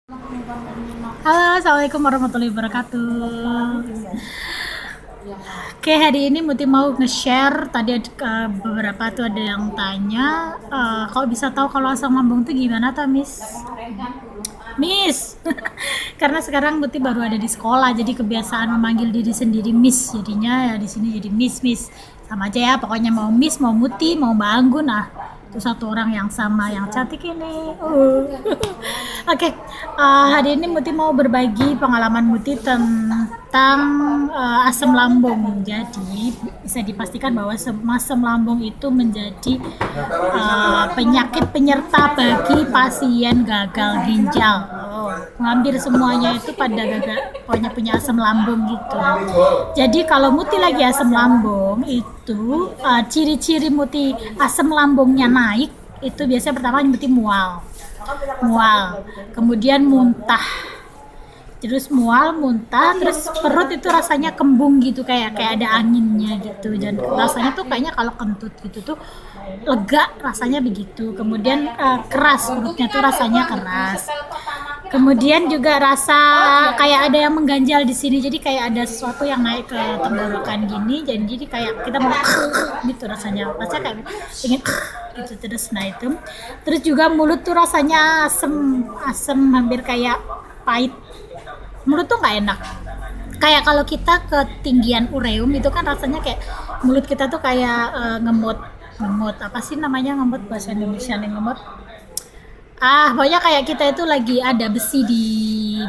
Halo, assalamualaikum warahmatullahi wabarakatuh. Oke, hari ini Muti mau nge-share. Tadi beberapa tuh ada yang tanya, kalau bisa tahu kalau asam lambung tuh gimana tuh, Miss? Miss, karena sekarang Muti baru ada di sekolah, jadi kebiasaan memanggil diri sendiri Miss. Jadinya ya di sini jadi Miss. Sama aja ya, pokoknya mau Miss, mau Muti, mau Mbak Anggun, itu satu orang yang sama, yang cantik ini. Oke, hari ini Muti mau berbagi pengalaman Muti tentang asam lambung. Jadi bisa dipastikan bahwa asam lambung itu menjadi penyakit penyerta bagi pasien gagal ginjal. Hampir semuanya itu pada punya asam lambung gitu. Jadi kalau Muti lagi asam lambung itu ciri-ciri Muti asam lambungnya naik itu biasanya pertama Muti mual, kemudian muntah, terus muntah, terus perut itu rasanya kembung gitu, kayak ada anginnya gitu, dan rasanya tuh kayaknya kalau kentut gitu tuh lega rasanya begitu. Kemudian keras, perutnya tuh rasanya keras. Kemudian juga rasa kayak ada yang mengganjal di sini, jadi kayak ada sesuatu yang naik ke tenggorokan gini, jadi kayak kita mau gitu rasanya kayak ingin gitu terus. Nah itu terus juga mulut tuh rasanya asem hampir kayak pahit, mulut tuh nggak enak, kayak kalau kita ketinggian ureum itu kan rasanya kayak mulut kita tuh kayak ngemut, apa sih namanya ngemut bahasa Indonesia nih, ngemut, pokoknya kayak kita itu lagi ada besi di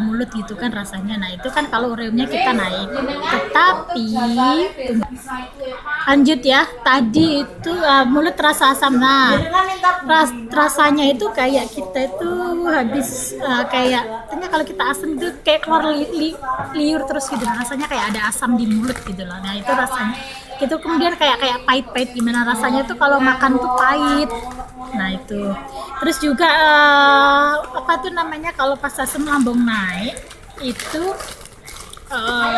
mulut gitu kan rasanya. Nah itu kan kalau ureumnya kita naik. Tetapi lanjut ya, tadi itu mulut terasa asam. Nah rasanya itu kayak kita itu habis kayak kalau kita asam itu kayak keluar liur terus gitu. Rasanya kayak ada asam di mulut gitu loh. Nah itu rasanya itu. Kemudian kayak pahit gimana rasanya tuh kalau makan tuh pahit. Nah itu terus juga apa tuh namanya kalau pas asam lambung naik itu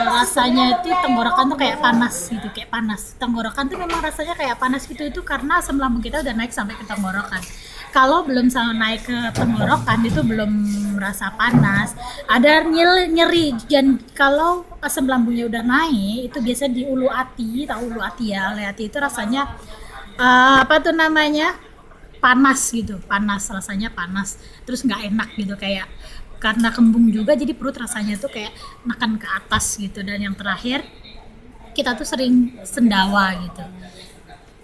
rasanya itu tenggorokan tuh kayak panas gitu, kayak panas. Tenggorokan tuh memang rasanya kayak panas gitu, itu karena asam lambung kita udah naik sampai ke tenggorokan. Kalau belum sampai naik ke tenggorokan itu belum merasa panas, ada nyeri. Dan kalau asam lambungnya udah naik itu biasa di ulu hati, tahu ulu hati ya? Ulu hati itu rasanya apa tuh namanya? Panas gitu, rasanya panas, terus nggak enak gitu, kayak karena kembung juga jadi perut rasanya tuh kayak makan ke atas gitu. Dan yang terakhir kita tuh sering sendawa gitu,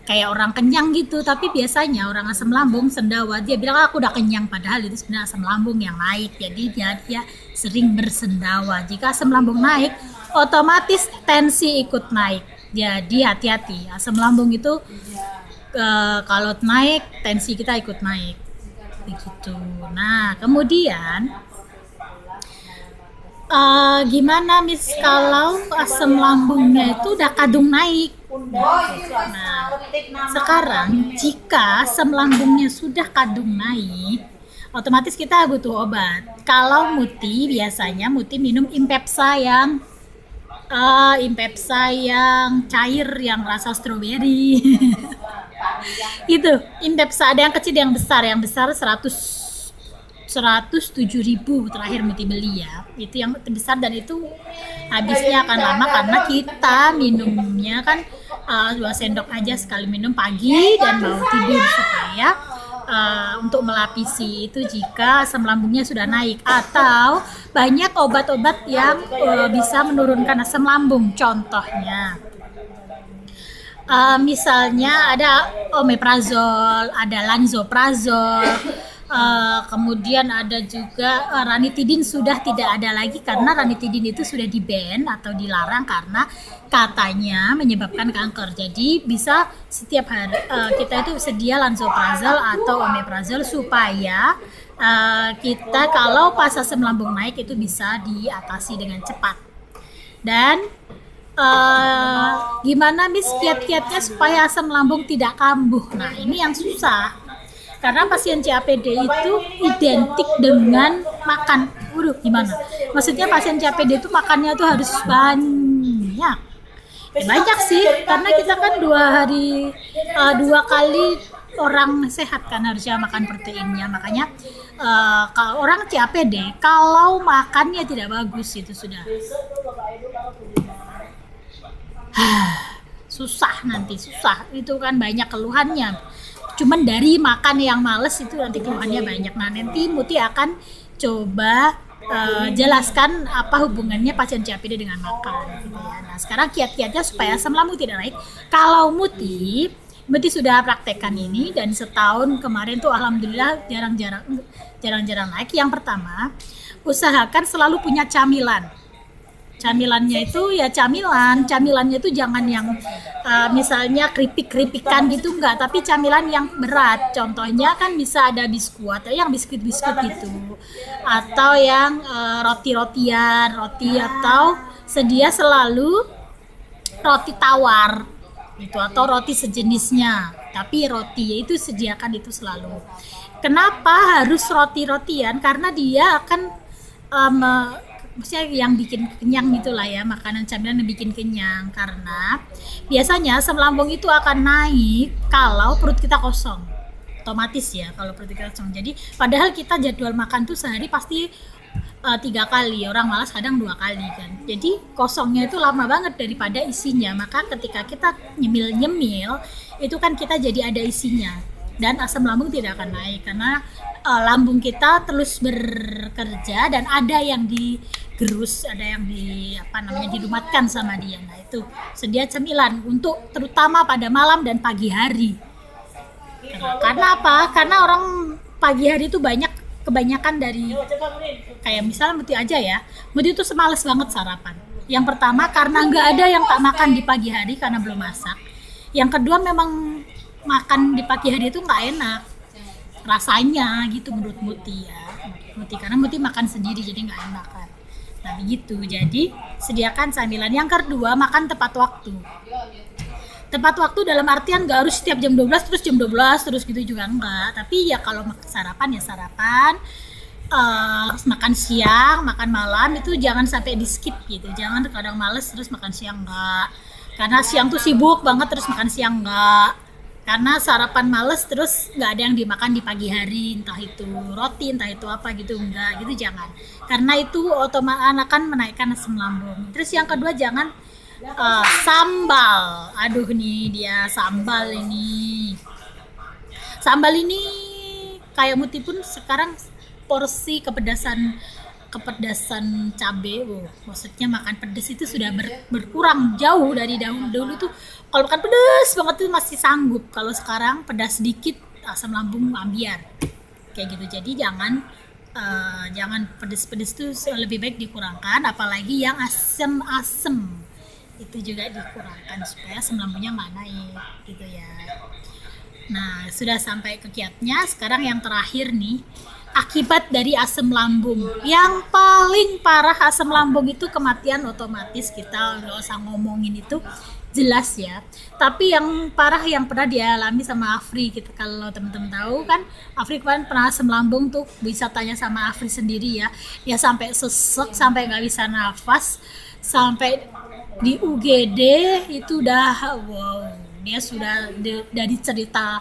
kayak orang kenyang gitu, tapi biasanya orang asam lambung sendawa dia bilang aku udah kenyang, padahal itu sebenarnya asam lambung yang naik. Jadi dia sering bersendawa. Jika asam lambung naik otomatis tensi ikut naik, jadi hati-hati. Asam lambung itu kalau naik tensi kita ikut naik begitu. Nah kemudian gimana Miss kalau asam lambungnya itu udah kadung naik? Nah sekarang jika asam lambungnya sudah kadung naik otomatis kita butuh obat. Kalau Muti biasanya Muti minum Impepsa yang cair yang rasa stroberi. Itu Impepsa, ada yang kecil, yang besar 107.000 terakhir Muti beli ya, itu yang besar, dan itu habisnya akan lama karena kita minumnya kan 2 sendok aja sekali minum pagi dan mau tidur, supaya untuk melapisi itu jika asam lambungnya sudah naik. Atau banyak obat-obat yang bisa menurunkan asam lambung, contohnya misalnya ada omeprazol, ada lansoprazol, kemudian ada juga ranitidin sudah tidak ada lagi karena ranitidin itu sudah di-ban atau dilarang karena katanya menyebabkan kanker. Jadi bisa setiap hari kita itu sedia lansoprazol atau omeprazol supaya kita kalau pas asam lambung naik itu bisa diatasi dengan cepat. Dan gimana Miss kiat-kiatnya supaya asam lambung tidak kambuh? Nah ini yang susah karena pasien COPD itu identik dengan makan. Gimana? Maksudnya pasien COPD itu makannya tuh harus banyak sih, karena kita kan 2 kali orang sehat kan harusnya makan proteinnya. Makanya kalau orang CAPD kalau makannya tidak bagus itu sudah susah, nanti susah itu kan, banyak keluhannya. Cuman dari makan yang males itu nanti keluhannya banyak. Nah nanti Muti akan coba jelaskan apa hubungannya pasien COPD dengan makan gitu ya. Nah sekarang kiat-kiatnya supaya asam lambung tidak naik. Kalau Muti sudah praktekkan ini dan setahun kemarin tuh alhamdulillah jarang-jarang naik. Yang pertama, usahakan selalu punya camilan. Camilannya itu ya camilannya itu jangan yang misalnya keripik-keripikan gitu, enggak, tapi camilan yang berat. Contohnya kan bisa ada biskuit, yang biskuit-biskuit gitu, atau yang roti, atau sedia selalu roti tawar gitu, atau roti sejenisnya, tapi roti itu sediakan itu selalu. Kenapa harus roti-rotian? Karena dia akan maksudnya yang bikin kenyang gitulah ya, makanan camilan yang bikin kenyang. Karena biasanya asam lambung itu akan naik kalau perut kita kosong, otomatis ya kalau perut kita kosong. Jadi padahal kita jadwal makan tuh sehari pasti 3 kali, orang malas kadang 2 kali kan. Jadi kosongnya itu lama banget daripada isinya. Maka ketika kita nyemil itu kan kita jadi ada isinya, dan asam lambung tidak akan naik karena lambung kita terus bekerja dan ada yang digerus, ada yang dilumatkan sama dia. Nah itu sedia cemilan untuk terutama pada malam dan pagi hari. Karena apa? Karena orang pagi hari itu kebanyakan dari kayak misalnya Muti aja ya, Muti itu semales banget sarapan. Yang pertama karena nggak ada yang tak makan di pagi hari karena belum masak. Yang kedua memang makan di pagi hari itu nggak enak rasanya gitu menurut Muti ya. Karena Muti makan sendiri jadi nggak enak kan. Nah begitu, jadi sediakan camilan. Yang kedua, makan tepat waktu. Tepat waktu dalam artian nggak harus setiap jam 12 terus jam 12 terus gitu juga enggak. Tapi ya kalau sarapan ya sarapan, makan siang, makan malam itu jangan sampai di skip gitu. Jangan kadang males terus makan siang enggak. Karena siang tuh sibuk banget terus makan siang enggak. Karena sarapan males terus nggak ada yang dimakan di pagi hari, entah itu roti, entah itu apa gitu, enggak gitu, jangan. Karena itu otomatis akan menaikkan asam lambung. Terus yang kedua jangan sambal. Aduh nih dia sambal ini kayak Muti pun sekarang porsi kepedasan cabe, maksudnya makan pedas itu sudah berkurang jauh dari dulu tuh. Kalau makan pedas banget tuh masih sanggup, kalau sekarang pedas sedikit asam lambung ambiar kayak gitu. Jadi jangan pedas tuh lebih baik dikurangkan, apalagi yang asem itu juga dikurangkan supaya asam lambungnya nggak naik gitu ya. Nah sudah sampai ke kiatnya. Sekarang yang terakhir nih, akibat dari asam lambung. Yang paling parah asam lambung itu kematian otomatis, kita nggak usah ngomongin itu, jelas ya. Tapi yang parah yang pernah dialami sama Afri, kita kalau teman-teman tahu kan, Afri kan pernah asam lambung tuh, bisa tanya sama Afri sendiri ya. Dia sampai sesek, sampai nggak bisa nafas, sampai di UGD itu udah wow. Dia sudah dari cerita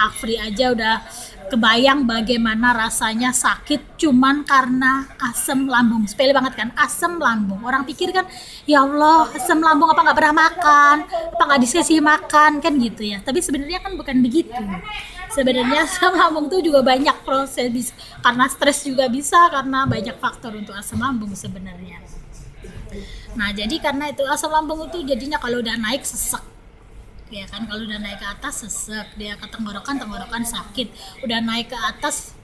Afri aja udah kebayang bagaimana rasanya sakit cuman karena asam lambung. Sepele banget kan, asam lambung. Orang pikir kan, ya Allah asam lambung apa nggak pernah makan, apa nggak dikasih makan kan gitu ya. Tapi sebenarnya kan bukan begitu. Sebenarnya asam lambung tuh juga banyak proses, karena stres juga bisa, karena banyak faktor untuk asam lambung sebenarnya. Nah jadi karena itu asam lambung itu jadinya kalau udah naik sesek ya kan, kalau udah naik ke atas sesek, dia ke tenggorokan sakit, udah naik ke atas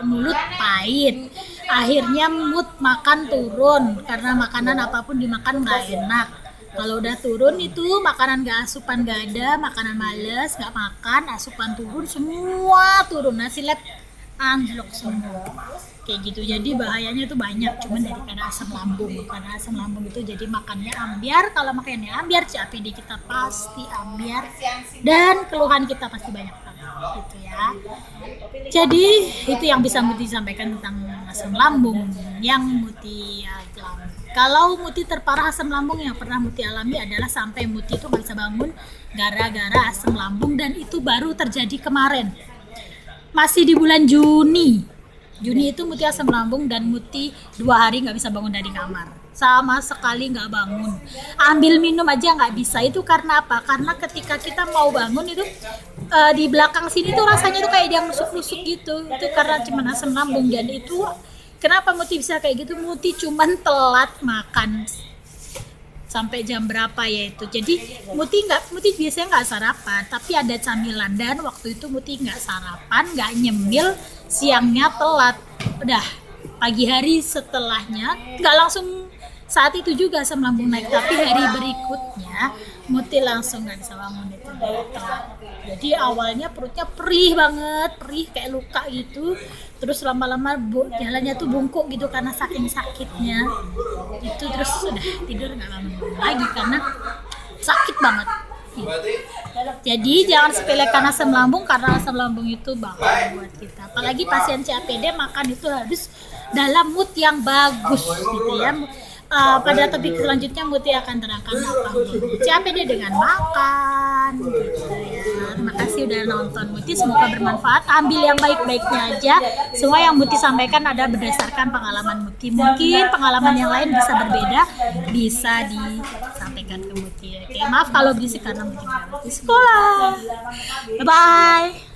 mulut pahit, akhirnya mood makan turun karena makanan apapun dimakan nggak enak. Kalau udah turun itu makanan nggak, asupan nggak ada, makanan males nggak makan, asupan turun, semua turun, nasi lab anjlok semua kayak gitu. Jadi bahayanya itu banyak, cuman daripada asam lambung, karena asam lambung itu jadi makannya ambiar. Kalau makannya ambiar, COPD kita pasti ambiar dan keluhan kita pasti banyak banget gitu ya. Jadi itu yang bisa Muti sampaikan tentang asam lambung yang Muti alami. Kalau Muti terparah asam lambung yang pernah Muti alami adalah sampai Muti itu nggak bisa bangun gara-gara asam lambung, dan itu baru terjadi kemarin. Masih di bulan Juni. Juni itu Muti asam lambung dan Muti 2 hari nggak bisa bangun dari kamar. Sama sekali nggak bangun. Ambil minum aja nggak bisa. Itu karena apa? Karena ketika kita mau bangun itu di belakang sini tuh rasanya tuh kayak dia nusuk-nusuk gitu. Itu karena cuma asam lambung, dan itu kenapa Muti bisa kayak gitu? Muti cuman telat makan sampai jam berapa ya itu. Jadi Muti biasanya nggak sarapan, tapi ada camilan, dan waktu itu Muti nggak sarapan, nggak nyemil, siangnya telat. Udah pagi hari setelahnya nggak langsung saat itu juga asam lambung naik, tapi hari berikutnya Muti langsung nggak bisa bangun itu telat. Jadi awalnya perutnya perih banget, perih kayak luka gitu. Terus lama-lama jalannya tuh bungkuk gitu karena saking sakitnya. Itu terus sudah tidur nggak bangun lagi karena sakit banget. Jadi jangan sepelekan asam lambung, karena asam lambung itu bahaya buat kita. Apalagi pasien COPD, makan itu harus dalam mood yang bagus gitu ya. Pada topik selanjutnya Muti akan terangkan apa hubungan COPD dengan makan gitu ya. Terima kasih udah nonton Muti, semoga bermanfaat. Ambil yang baik-baiknya aja. Semua yang Muti sampaikan ada berdasarkan pengalaman Muti. Mungkin pengalaman yang lain bisa berbeda, bisa disampaikan ke Muti. Oke, maaf kalau berisik karena Muti berada di sekolah. Bye bye.